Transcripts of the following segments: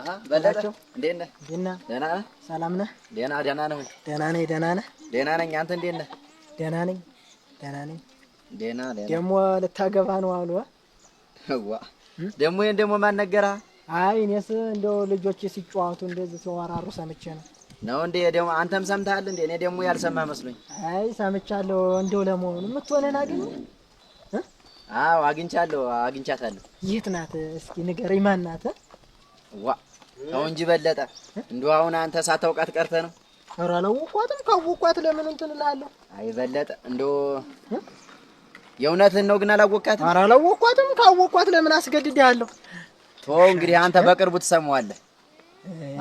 አሃ በላቸው እንዴት ነህ? ደህና ደህና ነህ? ሰላም ነህ? ደህና ነህ? ደህና ነኝ። ደህና ነህ? ደህና ነኝ። አንተ እንዴት ነህ? ደህና ነኝ። ደህና ነኝ። ደህና ደግሞ ልታገባ ነው አሉ? ዋ ደግሞ ይሄን ደግሞ ማን ነገረህ? አይ እኔስ እንደው ልጆቼ ሲጫወቱ እንደዚህ ሲወራሩ ሰምቼ ነው። ነው እንዴ? ደግሞ አንተም ሰምተሃል እንዴ? እኔ ደግሞ ያልሰማህ መስሎኝ። አይ ሰምቻለሁ። እንደው ለመሆኑ የምትሆነን አገኘህ? አዎ አግኝቻታለሁ። የት ናት? እስኪ ንገረኝ። ማን ናት? ዋ ተው እንጂ በለጠ። እንደው አሁን አንተ ሳታውቃት ቀርተህ ነው? ኧረ አላወኳትም። ካወኳት ለምን እንትን እልሃለሁ? አይ በለጠ እንደው የእውነትህን ነው ግን አላወቃትም? ኧረ አላወኳትም። ካወኳት ለምን አስገድድሃለሁ? ተው እንግዲህ አንተ በቅርቡ ትሰማዋለህ።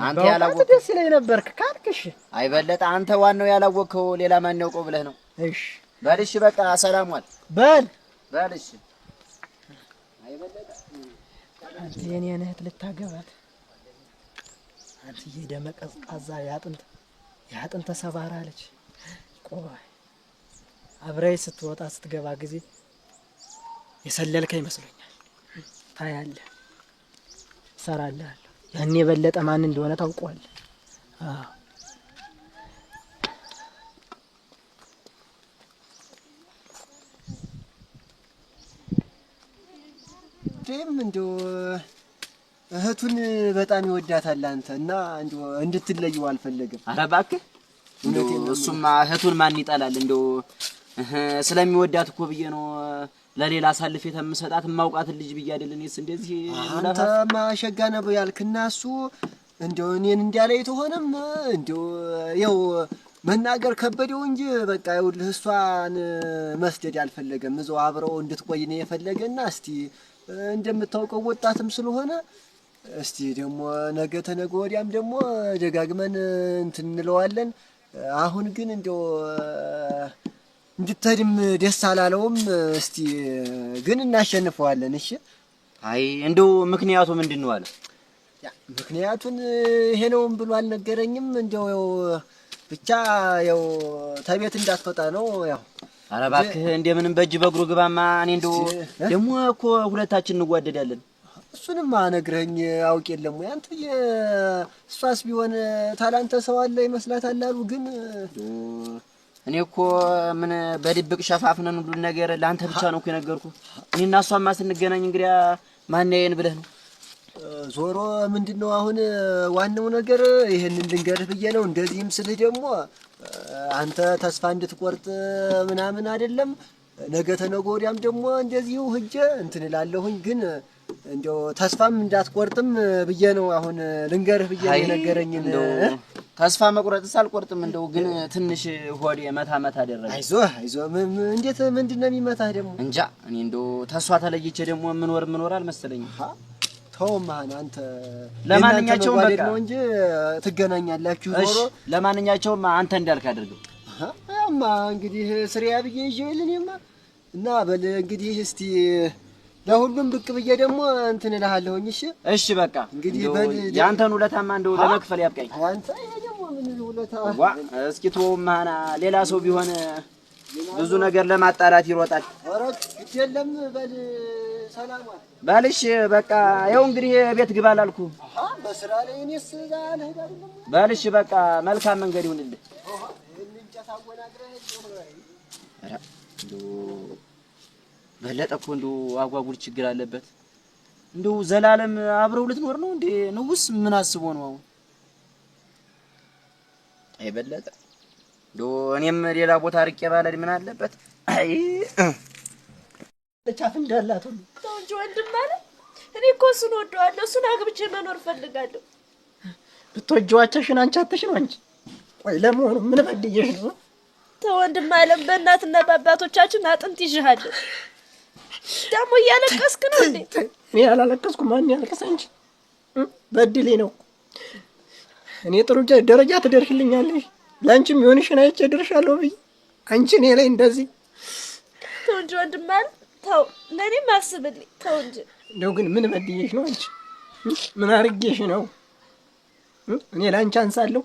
አንተ ያላወቅኸው ደስ ይለኝ ነበርክ ካልክሽ። አይ በለጠ አንተ ዋናው ያላወቅኸው ሌላ ማን ያውቀው ብለህ ነው። እሺ በል እሺ በቃ ሰላም ዋል። በል እሺ። አይ በለጠ አንተ የኔን እህት ልታገባት አንተ የደመ ቀዝቃዛ ያጥንት ሰባራ ልጅ ቆይ አብረይ ስትወጣ ስትገባ ጊዜ የሰለልከ ይመስለኛል። ታያለህ፣ እሰራልሃለሁ። ያኔ የበለጠ ማን እንደሆነ ታውቀዋለህ። አዎ ደም እንደው እህቱን በጣም ይወዳታል አንተ እና እንደው እንድትለየው አልፈለገም። ኧረ እባክህ እሱማ እህቱን ማን ይጠላል? እንደው ስለሚወዳት እኮ ብዬ ነው ለሌላ አሳልፌ ተምሰጣት የማውቃትን ልጅ ብዬ አይደል? እኔስ እንደዚህ አንተማ ሸጋ ነው ያልክና እሱ እንደው እኔን እንዲያለይ ተሆነም እንደው ያው መናገር ከበደው እንጂ በቃ ይኸውልህ እሷን መስደድ አልፈለገም። እዛው አብረው እንድትቆይ ነው የፈለገና እስቲ እንደምታውቀው ወጣትም ስለሆነ እስቲ ደግሞ ነገ ተነገ ወዲያም ደግሞ ደጋግመን እንትን እንለዋለን። አሁን ግን እንደው እንድትሄድም ደስ አላለውም። እስቲ ግን እናሸንፈዋለን። እሺ አይ እንደው ምክንያቱ ምንድን ነው አለ? ምክንያቱን ይሄ ነውም ብሎ አልነገረኝም። እንደው ብቻ ያው ተቤት እንዳትወጣ ነው ያው። ኧረ እባክህ እንደምንም በእጅ በእግሩ ግባማ። እኔ እንደው ደግሞ እኮ ሁለታችን እንዋደዳለን። እሱንማ ነግረኝ አውቅ የለም ወይ አንተ? እሷስ ቢሆን ታላንተ ሰው አለ ይመስላታል አሉ። ግን እኔ እኮ ምን በድብቅ ሸፋፍነን ሁሉን ነገር ለአንተ ብቻ ነው እኮ የነገርኩህ። እኔና እሷማ ስንገናኝ እንግዲያ ማን ያየን ብለህ ነው? ዞሮ ምንድነው አሁን ዋናው ነገር ይሄንን ልንገርህ ብዬ ነው። እንደዚህም ስልህ ደግሞ አንተ ተስፋ እንድትቆርጥ ምናምን አይደለም። ነገ ተነገ ወዲያም ደግሞ እንደዚሁ ሂጄ እንትን እላለሁኝ። ግን እንደው ተስፋም እንዳትቆርጥም ብዬ ነው አሁን ልንገርህ ብዬ ነው የነገረኝን። ተስፋ መቁረጥስ አልቆርጥም። እንደው ግን ትንሽ ሆዴ መታ አደረገ። አይዞህ እንዴት ምንድነው የሚመታህ ደግሞ? እንጃ እኔ እንደው ተስፋ ተለይቼ ደግሞ ምኖር አልመሰለኝም። ተውማን አንተ ለማንኛቸውም በቃ ነው እንጂ ትገናኛላችሁ ዞሮ። ለማንኛቸውም አንተ እንዳልክ አድርገው። አማ እንግዲህ ስሪያ ብዬ ይዤልኝማ እና በል እንግዲህ እስቲ ለሁሉም ብቅ ብዬ ደግሞ እንትን እልሃለሁኝ። እሺ በቃ እንግዲህ በል ያንተን ውለታማ እንደው ለመክፈል ያብቃኝ። አንተ ይሄ ደግሞ ምን ውለታ? እስኪ ተውማና ሌላ ሰው ቢሆን ብዙ ነገር ለማጣላት ይሮጣል። ኧረ ግድ የለም በል ሰላም ዋል ባልሽ በቃ ያው እንግዲህ ቤት ግባ አላልኩህ? በስራ ላይ እኔስ ዛሬ አይደለም። ባልሽ በቃ መልካም መንገድ ይሁንልህ። በለጠ እኮ እንደው አጓጉል ችግር አለበት። እንደው ዘላለም አብረው ልትኖር ነው እንዴ? ንጉስ ምን አስቦ ነው አሁን? አይ በለጠ እንደው እኔም ሌላ ቦታ ርቄ ባለድ ምን አለበት? አይ ጫፍ እንዳላት ሁሉ ተው እንጂ ወንድም ማለት እኔ እኮ እሱን ወደዋለሁ። እሱን አግብቼ መኖር እፈልጋለሁ። ብትወጂዋቸሽን አንቺ አትሽ ነው እንጂ። ቆይ ለመሆኑ ምን በድዬሽ ነው? ተው ወንድም አለም በእናትና በአባቶቻችን አጥንት ይዤሃለሁ። ደግሞ እያለቀስክ ነው እንዴ? እኔ ያላለቀስኩ ማን ያልቀስ እንጂ በድሌ ነው። እኔ ጥሩ ደረጃ ትደርሽልኛለሽ፣ ላንቺም ይሆንሽን አይቼ እደርሻለሁ ብዬ አንቺ እኔ ላይ እንደዚህ። ተው እንጂ ወንድም ማለት ተው፣ ለኔም አስብልኝ። ተው እንጂ እንደው ግን ምን በድዬሽ ነው አንቺ? ምን አርጌሽ ነው እኔ ላንቺ አንሳለሁ?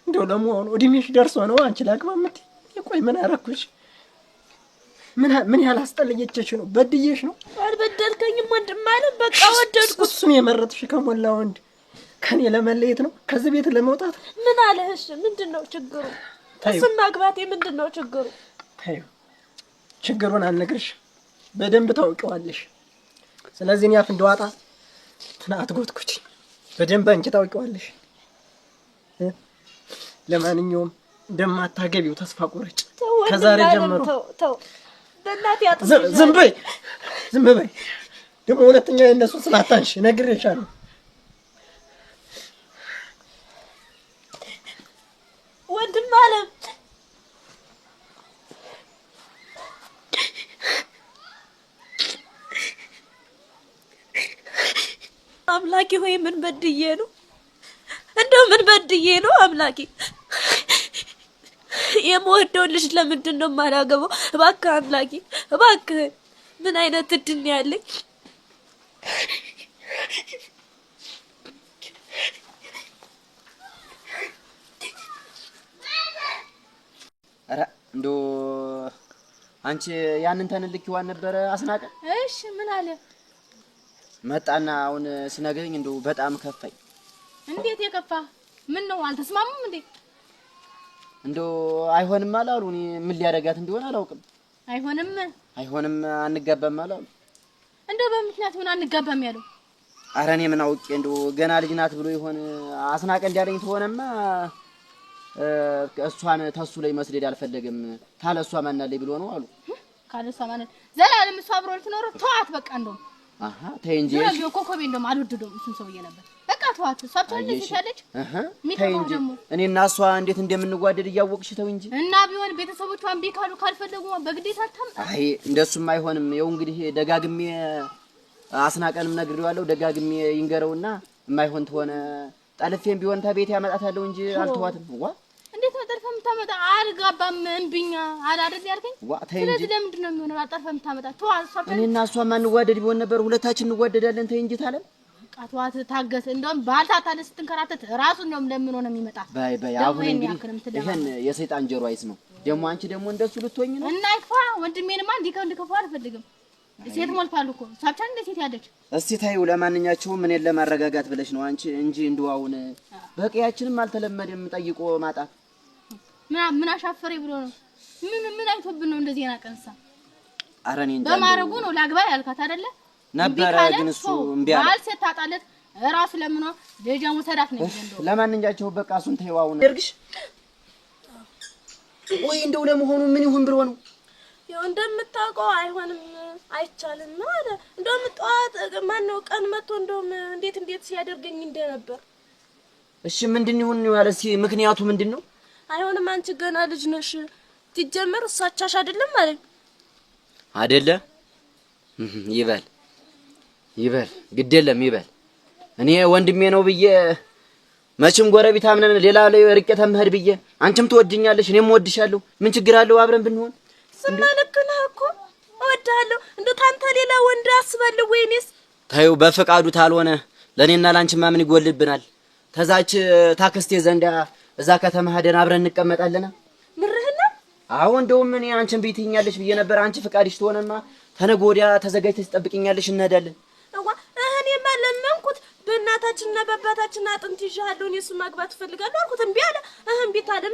እንደው ለመሆኑ እድሜሽ ደርሶ ነው አንቺ ላግባ የምትይ? ቆይ ምን አረኩሽ? ምን ያህል አስጠለየችሽ ነው? በድዬሽ ነው? አልበደልከኝም ወንድም ማለት በቃ ወደድኩ። እሱን የመረጥሽ ከሞላ ወንድ ከኔ ለመለየት ነው? ከዚህ ቤት ለመውጣት ምን አለሽ? ምንድነው ችግሩ? እሱን ማግባቴ ምንድነው ችግሩ? ታዩ ችግሩን አልነግርሽ፣ በደንብ ታውቂዋለሽ። ስለዚህ እኔ አፍ እንደዋጣ ትናት ጎትኩች፣ በደንብ አንቺ ታውቂዋለሽ። ለማንኛውም እንደማታገቢው ተስፋ ቆረጭ። ከዛሬ ጀምሮ ተው በእናትህ ያጥፍ። ዝም በይ ደግሞ ሁለተኛ የእነሱ ስላታንሽ ነግሬሻለሁ። ወንድም አለም አምላኬ ሆይ ምን በድዬ ነው? እንደው ምን በድዬ ነው አምላኬ? የምወደው ልጅ ለምንድን ነው የማላገባው? እባክህ አምላኬ እባክህ፣ ምን አይነት እድል ነው ያለኝ? ኧረ እንደው አንቺ ያንን ተንልኪዋን ነበረ አስናቀ። እሺ ምን አለ? መጣና አሁን ሲነግረኝ እንደው በጣም ከፋኝ። እንዴት የከፋ? ምን ነው አልተስማሙም እንዴ? እንደው አይሆንም አላሉ። እኔ ምን ሊያደርጋት እንደሆነ አላውቅም። አይሆንም አንጋባም አላሉ። እንደው በምክንያት ሆነ አንጋባም ያለው? ኧረ እኔ ምን አውቄ እንደው ገና ልጅ ናት ብሎ ይሆን አስናቀ እንዲያለኝ ተሆነማ እሷን ተሱ ላይ መስደድ አልፈለገም። ታለ እሷ ማናለኝ ብሎ ነው አሉ። ካለ እሷ ማናለኝ ዘላለም እሷ አብሮ ልትኖር ተዋት በቃ። እንደው ተይ እንጂ ነው ኮኮቤ እንደውም አልወደደውም እሱን ሰውዬ ነበር። በቃ ተዋት። እሷ ትልልሽ ያለች ተይ እንጂ እኔና እሷ እንዴት እንደምንዋደድ እያወቅሽ ተው እንጂ። እና ቢሆን ቤተሰቦቿን ቢካሉ ካልፈለጉ በግዴታ አታም። አይ እንደሱም አይሆንም። ይኸው እንግዲህ ደጋግሜ አስናቀንም ነግሬዋለሁ። ደጋግሜ ይንገረውና የማይሆን ተሆነ ጠልፌም ቢሆን ታቤት ያመጣታለሁ እንጂ አልተዋትም። እንዴት ነው ጠልፈህ የምታመጣ? አልጋባም እምቢኛ አላደርግ ያልከኝ። ስለዚህ ለምንድን ነው የሚሆነው? ጠልፈህ የምታመጣ ተዋት። እኔና እሷ ማንዋደድ ቢሆን ነበር ሁለታችን እንዋደዳለን። ተይ እንጂ ታለም ቃቷት ታገስ። እንደውም ባልታታለ ስትንከራተት ራሱን ነው ለምን ሆነ የሚመጣ። ባይ አሁን እንግዲህ ይሄን የሰይጣን ጆሮ አይስማው። ደግሞ አንቺ ደግሞ እንደሱ ልትሆኝ ነው እና ይፋ ወንድሜንማ እንዲከፋ አልፈልግም። ሴት ሞልቷል እኮ ሳብቻን እንደ ሴት ያለች። እስቲ ታዩ። ለማንኛቸውም እኔን ለማረጋጋት ብለሽ ነው አንቺ እንጂ እንደው አሁን በቂያችንም አልተለመደም ጠይቆ ማጣት። ምን አሻፈሬ ብሎ ነው? ምን አይቶብን ነው እንደዚህ ያናቀንሳ? ኧረ እኔ እንጃ በማረጉ ነው ላግባ ያልካት አይደለ? ነበረ ግን እሱ እምቢ አለ። ባል ሴት ታጣለት ራሱ ለምኖ ለጃሙ ሰዳት ነው እንደው። ለማንኛቸው በቃ እሱን ተይው። አሁን ደርግሽ ወይ እንደው ለመሆኑ ምን ይሁን ብሎ ነው? ያው እንደምታውቀው አይሆንም አይቻልም ነው አለ። እንደውም ጠዋት ማነው ቀን መጥቶ እንደውም እንዴት ሲያደርገኝ እንደነበር። እሺ ምንድን ይሁን ነው ያለ? እስኪ ምክንያቱ ምንድን ነው? አይሆንም አንቺ ገና ልጅ ነሽ ትጀመር እሳቻሽ አይደለም ማለት አይደለ? ይበል ግድ የለም ይበል። እኔ ወንድሜ ነው ብዬ መቼም ጎረቤት አምነን ሌላ ላይ ርቄ ተመህድ ብዬ አንቺም ትወድኛለሽ እኔም እወድሻለሁ። ምን ችግር አለው አብረን ብንሆን? ስማልክና እኮ እወድሃለሁ። እንደው ታንተ ሌላ ወንድ አስባለሁ ወይኔስ? ታዩ በፈቃዱ ታልሆነ ለኔና ላንቺማ ምን ይጎልብናል? ተዛች ታክስቴ ዘንዳ እዛ ከተማ ሄደን አብረን እንቀመጣለና። ምርህና? አዎ እንደውም እኔ አንቺን ቤትኛለሽ ብዬ ነበር። አንቺ ፈቃድሽ ትሆነማ ተነገ ወዲያ ተዘጋጅተሽ ትጠብቂኛለሽ እንሄዳለን። እኔማ ለመንኩት በእናታችንና በአባታችን አጥንት ይዣለሁ እኔ እሱን ማግባት እፈልጋለሁ አልኩት። እምቢ አለ። እምቢ ታለ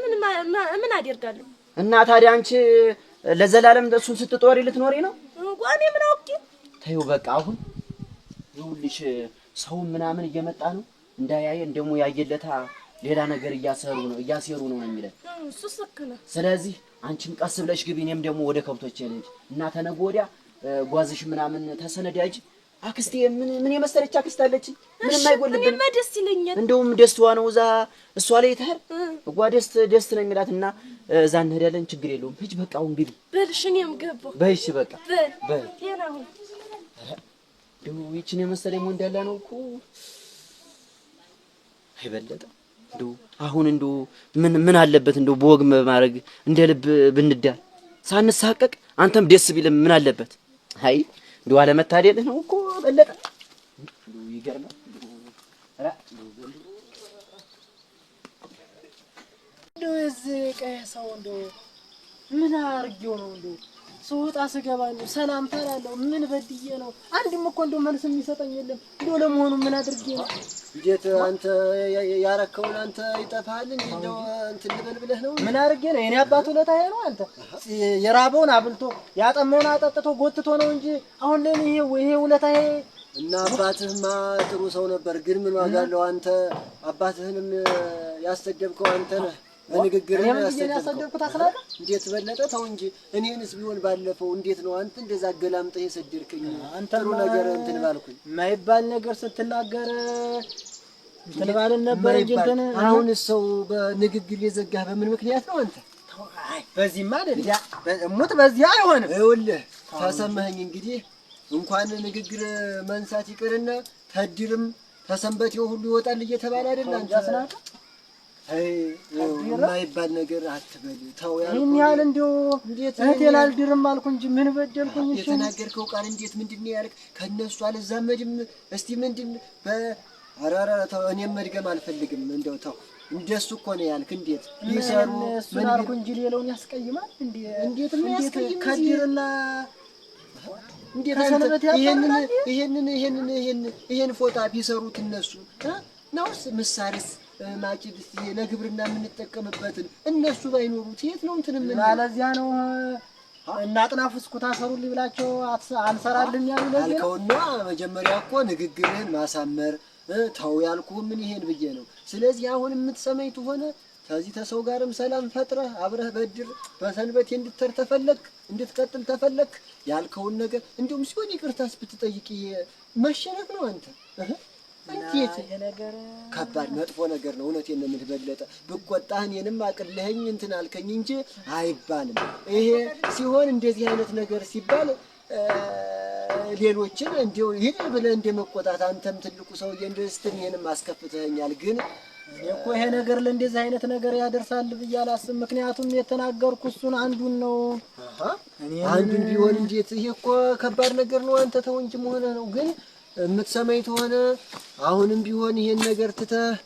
ምን አደርጋለሁ? እና ታዲያ አንቺ ለዘላለም እሱን ስትጦሪ ልትኖሪ ነው? እኔ ምን አውቄ። ተይው በቃ አሁን ይኸውልሽ ሰው ምናምን እየመጣ ነው እንዳያየን ደግሞ ያየለታ ሌላ ነገር እያሰሩ ነው የሚለን። እሱ ስክነ። ስለዚህ አንቺም ቀስ ብለሽ ግቢ፣ እኔም ደግሞ ወደ ከብቶቼ ልሂድ እና ተነገ ወዲያ ጓዝሽ ምናምን ተሰነዳጅ። አክስቴ ምን የመሰለች አክስት አለችኝ። ምንም አይጎልብንም። እኔማ ደስ ይለኛል። እንደውም ደስቷ ነው እዛ እሷ ላይ ተህር ደስ ነው የሚላትና እዛ እንሄዳለን። ችግር የለውም። ሂጅ በቃ አሁን ግቢ። በልሽ እኔም ገባሁ። በይሽ በቃ በል ጤና ሁን። እንደው ይችን የመሰለኝ ወንድ ያለ ነው እኮ አይበለጠ። እንደው አሁን እንደው ምን አለበት እንደው በወግ ማድረግ እንደ ልብ ብንዳር ሳንሳቀቅ አንተም ደስ ቢልም ምን አለበት? አይ እንደው አለመታደልህ ነው እኮ በለጠ። እንደው ይገርማል። እንደው እዚህ ቀይ ሰው እንደው ምን አርጊው ነው እንደው ስወጣ ስገባ ነው ሰላምታ እላለሁ። ምን በድዬ ነው? አንድም እኮ እንደው መልስ የሚሰጠኝ የለም። እንደው ለመሆኑ ምን አድርጌ ነው? እንዴት አንተ ያረከውን አንተ ይጠፋል እንዴ? እንደው እንትን ልበል ብለህ ነው? ምን አድርጌ ነው? የኔ አባቱ ለታዬ ነው። አንተ የራበውን አብልቶ ያጠመውን አጠጥቶ ጎትቶ ነው እንጂ አሁን ለኔ ይሄ ውለታዬ። እና አባትህማ ጥሩ ሰው ነበር፣ ግን ምን ዋጋ አለው? አንተ አባትህንም ያሰደብከው አንተ ነህ። በንግግር ያሰደብኩት አስላለ እንዴት በለጠ? ተው እንጂ እኔንስ ቢሆን ባለፈው እንዴት ነው አንተ እንደዛ አገላምጠህ የሰደድከኝ? ጥሩ ነገር እንትን ባልኩኝ የማይባል ነገር ስትናገር እንትን ባልን ነበር እንጂ እንትን አሁን ሰው በንግግር የዘጋህ በምን ምክንያት ነው አንተ? በዚህማ አይደል እሙት በዚህ አይሆንም። ይኸውልህ ተሰማኸኝ እንግዲህ እንኳን ንግግር መንሳት ይቅርና ተድርም ተሰንበቴው ሁሉ ይወጣል እየተባለ አይደል አንተ አስናቀ? አይ የማይባል ነገር አትበል። ተው ያልኩህ ይሄን ያህል እንደው እህቴን አልድርም አልኩ እንጂ ምን በደልኩኝ? እሺ የተናገርከው ቃል እንዴት ምንድን ነው ያልክ? ከነሱ አልዛመድም እስቲ ምንድን በአራራ ተው። እኔም መድገም አልፈልግም። እንደው ተው እንደሱ እኮ ነው ያልክ። እንዴት ቢሰሩ ምን አልኩ እንጂ ሌላውን ያስቀይማል እንዴ? እንዴት ነው ያስቀይም? ከድርና እንዴት ይሄን ፎጣ ቢሰሩት እነሱ ነውስ ምሳርስ ማጭድስ ለግብርና የምንጠቀምበትን እነሱ ባይኖሩት የት ነው እንትን ምን ማለዚያ ነው? እና አጥናፉስኩ ታሰሩልኝ ብላቸው አንሰራልን ያሉ ለዚህ ነው አልከውና መጀመሪያ እኮ ንግግርህን ማሳመር ተው ያልኩህ ምን ይሄን ብዬ ነው። ስለዚህ አሁን የምትሰማኝ ትሆነ ከዚህ ተሰው ጋርም ሰላም ፈጥረህ አብረህ በድር በሰንበቴ እንድትቀጥል ተፈለክ ያልከውን ነገር እንደውም ሲሆን ይቅርታስ ብትጠይቅ መሸነፍ ነው አንተ እንዴት ነገር ከባድ መጥፎ ነገር ነው። እውነቴን ነው የምትበለጠ ብቆጣህ እኔንም አቅልኸኝ እንትን አልከኝ እንጂ አይባልም። ይሄ ሲሆን እንደዚህ አይነት ነገር ሲባል ሌሎችን እንደው ይሄ ብለህ እንደመቆጣት አንተም ትልቁ ሰውዬ እንደስትም እኔንም አስከፍተኸኛል። ግን እኔ እኮ ይሄ ነገር ለእንደዚህ አይነት ነገር ያደርሳል ብዬ አላስብም። ምክንያቱም የተናገርኩ እሱን አንዱን ነው። አንዱን ቢሆን እንዴት ይሄ እኮ ከባድ ነገር ነው። አንተ ተው እንጂ መሆነ ነው። ግን የምትሰማኝ ተሆነ አሁንም ቢሆን ይሄን ነገር ትተህ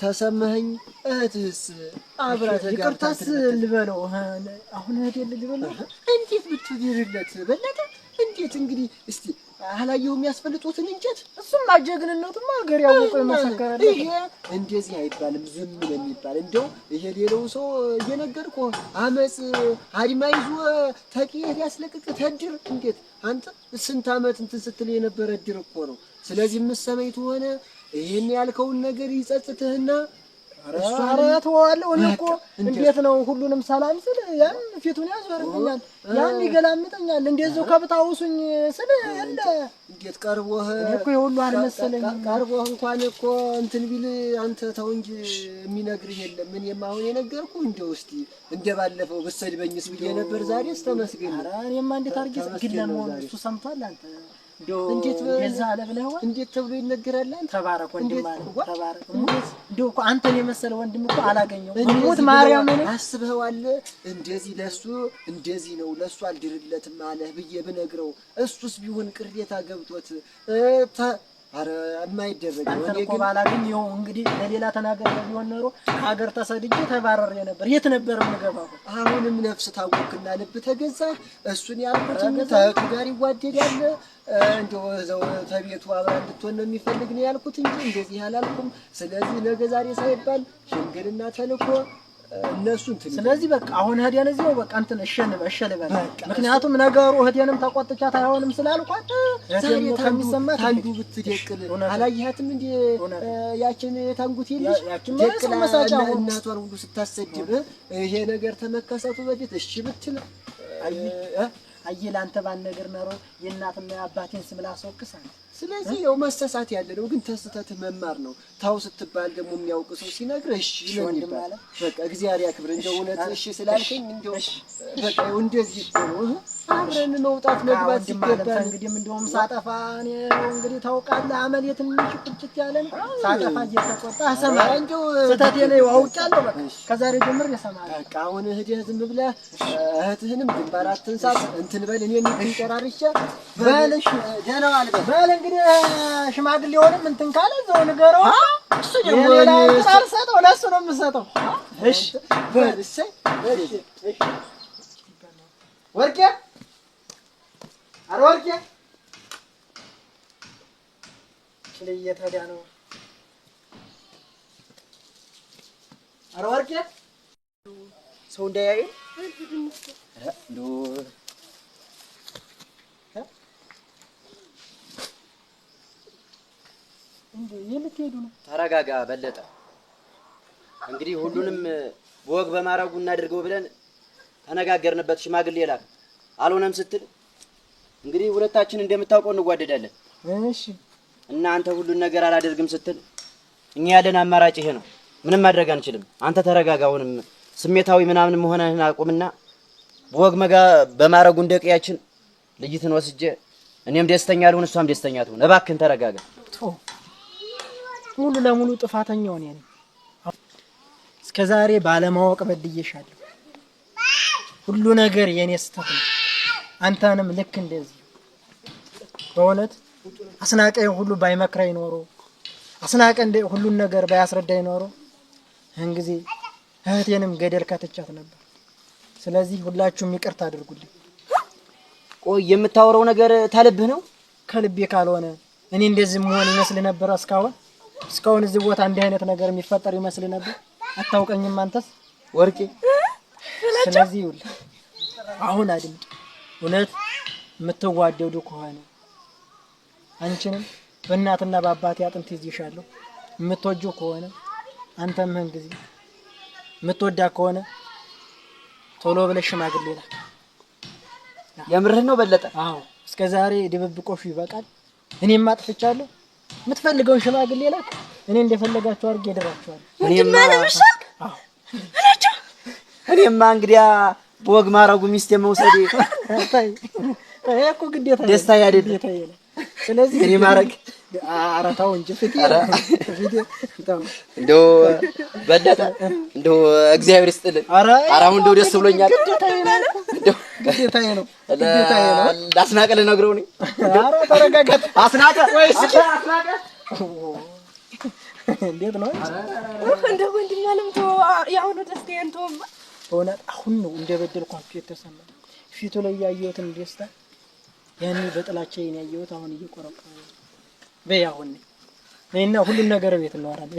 ተሰማኸኝ። እህትስ አብራተ ጋር ይቅርታስ ልበለው አሁን እህቴን ልበለው እንዴት ብትድርለት በለጠ? እንዴት እንግዲህ እስቲ አላየሁም የሚያስፈልጡትን እንጨት እሱም አጀግንነቱም ሀገር ያወቀው ይመሰከራል። ይሄ እንደዚህ አይባልም፣ ዝም ነው የሚባል። እንደው ይሄ ሌላው ሰው እየነገርኩህ አመፅ አድማ ይዞ ተቂየት ያስለቅቅ ተድር። እንዴት አንተ ስንት አመት እንትን ስትል የነበረ ድር እኮ ነው። ስለዚህ የምትሰማኝ ትሆነ ይሄን ያልከውን ነገር ይጸጽትህና ኧረ ተወዋለሁ። እኔ እኮ እንዴት ነው ሁሉንም ሰላም ስል ያን ፊቱን ያዞርልኛል፣ ያን ይገላምጠኛል። እንደዚሁ ከብታውሱኝ ስል እንደ እንዴት ቀርቦህ እኔ እኮ የሁሉ አልመሰለኝም። ቀርቦህ እንኳን እኮ እንትን ቢል አንተ ተው እንጂ የሚነግርህ የለም። እኔማ አሁን የነገርኩህ እንደው እስቲ እንደባለፈው ብትሰድበኝስ ብዬ ነበር። ዛሬስ ተመስገን። ኧረ እኔማ እንዴት አድርጌ ግን ለመሆኑ እሱ ሰምቷል አንተ እንዴት በዛ አለ ብለው እንዴት ተብሎ ይነገራል? ተባረክ ወንድም አለ ተባረክ። እንደው እኮ አንተን የመሰለ ወንድም እኮ አላገኘሁም። እሙት ማርያምን አስበኸዋል? እንደዚህ ለሱ እንደዚህ ነው ለሱ አልድርለትም አለህ ብዬ ብነግረው እሱስ ቢሆን ቅሬታ ገብቶት ኧረ የማይደረግ ነው። እኔ ግን ባላገኝ ይኸው እንግዲህ ለሌላ ተናገር ቢሆን ኖሮ ሀገር ተሰድጄ ተባረሬ ነበር። የት ነበር የምገባው? አሁንም ነፍስ ታወክና ልብ ተገዛ። እሱን ያልኩት ተቱ ጋር ይዋደዳል እንደው እዛው ተቤቱ አብራ እንድትሆን ነው የሚፈልግ ነው ያልኩት እንጂ እንደዚህ አላልኩም። ስለዚህ ነገ ዛሬ ሳይባል ሽምግልና ተልኮ እነሱ እንትን ስለዚህ በቃ አሁን እህቴን እዚያው በቃ እንትን እሸልበል። ምክንያቱም ነገሩ እህቴንም ተቆጥቻት አይሆንም ስላልኳት ዛሬ ታንዱ ብትደቅል አላየሃትም እንዴ? ያችን የታንጉት ልጅ ደቅላ እናቷን ሁሉ ስታሰድብ ይሄ ነገር ተመከሰቱ በፊት እሺ ብትል አየህ አንተ ባል ነገር ነው የእናትና የአባቴን ስም ላስወቅሳል። ስለዚህ ያው መሰሳት ያለ ነው። ግን ተስተት መማር ነው። ታው ስትባል ደግሞ የሚያውቅ ሰው ሲነግርህ እሺ ወንድም አለ በቃ እግዚአብሔር ያክብር። እንደው እውነት እሺ ስላልከኝ እንደው በቃ እንደዚህ ነው አብረን መውጣት መግባት ሲገባ እንግዲህ እንደውም ሳጠፋ እኔ እንግዲህ ታውቃለህ አመል የትንሽ ቁጭት ያለን ሳጠፋ እየተቆጣ ሰማ እንደው ስተቴ ነው አውቃለሁ። በቃ ከዛሬ ጀምር የሰማህ በቃ አሁን እህትህ ዝም ብለህ እህትህንም ግንባር አትንሳት እንትን በል እኔን እንጨራርሻ በልሽ ደህና አልበል በል እንግዲህ ሽማግሌውንም እንትን ካለ እዛው ንገረው። እሱ ደግሞ አልሰጠው ለእሱ ነው የምሰጠው። እሺ በል እሰይ ወርቄ ኧረ ወርቄ ለየት ወዲያ ነው። ኧረ ወርቄ ሰው እንዳያይ የምትሄዱ ነው? ተረጋጋ በለጠ። እንግዲህ ሁሉንም በወግ በማረጉ እናድርገው ብለን ተነጋገርንበት። ሽማግሌ ላክ አልሆነም ስትል እንግዲህ ሁለታችን እንደምታውቀው እንጓደዳለን። እሺ እና አንተ ሁሉን ነገር አላደርግም ስትል እኛ ያለን አማራጭ ይሄ ነው። ምንም ማድረግ አንችልም። አንተ ተረጋጋ። አሁንም ስሜታዊ ምናምን መሆንህን አቁምና በወግ በማረጉ እንደቀያችን ልጅትን ወስጄ እኔም ደስተኛ ልሁን እሷም ደስተኛ ትሁን። እባክህን ተረጋጋ። ሙሉ ለሙሉ ጥፋተኛው እኔ ነኝ። እስከዛሬ ባለማወቅ በድዬሻለሁ። ሁሉ ነገር የኔ ስህተት ነው። አንተንም ልክ እንደዚህ በእውነት አስናቀ ሁሉ ባይመክረኝ ኖሮ አስናቀ ሁሉን ነገር ባያስረዳኝ ኖሮ እንግዜ እህቴንም ገደል ከተቻት ነበር። ስለዚህ ሁላችሁም ይቅርታ አድርጉልኝ። ቆይ የምታወራው ነገር ታልብህ ነው? ከልቤ ካልሆነ እኔ እንደዚህ መሆን ይመስል ነበር እስካሁን እዚህ ቦታ እንዲህ አይነት ነገር የሚፈጠር ይመስል ነበር። አታውቀኝም አንተስ ወርቄ። ስለዚህ ይኸውልህ አሁን አድምጥ። እውነት የምትዋደዱ ከሆነ አንቺንም በእናትና በአባቴ አጥንት ይዤሻለሁ። የምትወጂው ከሆነ አንተም ምን ጊዜ የምትወዳ ከሆነ ቶሎ ብለሽ ሽማግሌ ላክ። የምርህን ነው በለጠ? አዎ እስከዛሬ ድብብቆሹ ይበቃል። እኔም አጥፍቻለሁ። የምትፈልገውን ሽማግሌ ላክ። እኔ እንደፈለጋችሁ አድርጌ እድራችኋለሁ። እኔማ እንግዲያ በወግ ማረጉ ሚስት የመውሰድ እኮ ግዴታ ደስታ አይደለም። ስለዚህ እኔ ማረግ አራታው እንጂ ፍቲ እንደው በለጠ እንደው እግዚአብሔር ይስጥልን። አራው እንደው ደስ ብሎኛል። ግዴታዬ ነው። አስናቀ ልነግረው ነኝ። ኧረ ተረጋጋት አስናቀ። ወይስ አስናቀ እንዴት ነው እንደው ወንድኛለም ያሁኑ ደስታዬን ተወማ። በእውነት አሁን ነው እንደበደልኳችሁ የተሰማኝ። ፊቱ ላይ ያየሁትን ደስታ ያኔ በጥላቻዬ ያየሁት አሁን እየቆረቆረ በይ። አሁን ነይና ሁሉን ነገር ቤት እናወራለን።